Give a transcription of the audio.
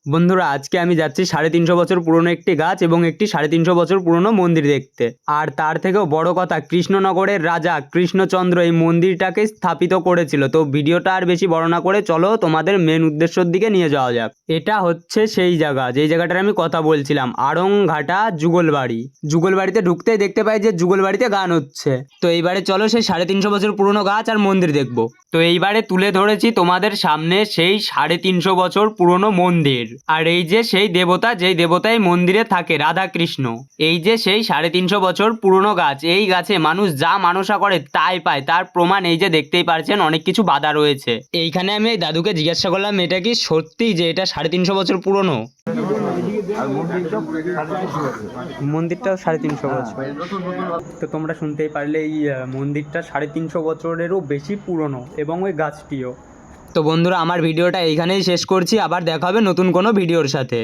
বন্ধুরা, আজকে আমি যাচ্ছি 350 বছর পুরনো একটি গাছ এবং একটি 350 বছর পুরনো মন্দির দেখতে। আর তার থেকেও বড় কথা, কৃষ্ণনগরের রাজা কৃষ্ণচন্দ্র এই মন্দিরটাকে স্থাপিত করেছিল। তো ভিডিওটা আর বেশি বড় না করে চলো তোমাদের মেন উদ্দেশ্যের দিকে নিয়ে যাওয়া যাক। এটা হচ্ছে সেই জায়গা, যেই জায়গাটার আমি কথা বলছিলাম, আড়ংঘাটা যুগলবাড়ি। যুগলবাড়িতে ঢুকতেই দেখতে পাই যে যুগলবাড়িতে গান হচ্ছে। তো এইবারে চলো সেই 350 বছর পুরনো গাছ আর মন্দির দেখবো। তো এইবারে তুলে ধরেছি তোমাদের সামনে সেই 350 বছর পুরনো মন্দির। আর এই যে সেই দেবতা, যেই দেবতা এই মন্দিরে থাকে, রাধাকৃষ্ণ। এই যে সেই 350 বছর পুরনো গাছ, এই গাছে মানুষ যা মানসা করে তাই পায়। তার প্রমাণ এই যে দেখতেই পারছেন, অনেক কিছু বাধা রয়েছে। এইখানে আমি এই দাদুকে জিজ্ঞাসা করলাম, এটা কি সত্যি যে এটা 350 বছর পুরনো? মন্দিরটাও 350 বছর। তো তোমরা শুনতেই পারলে, এই মন্দিরটা 350 বছরেরও বেশি পুরনো, এবং ওই গাছটিও। তো বন্ধুরা, আমার ভিডিওটা এইখানেই শেষ করছি। আবার দেখা হবে নতুন কোনো ভিডিওর সাথে।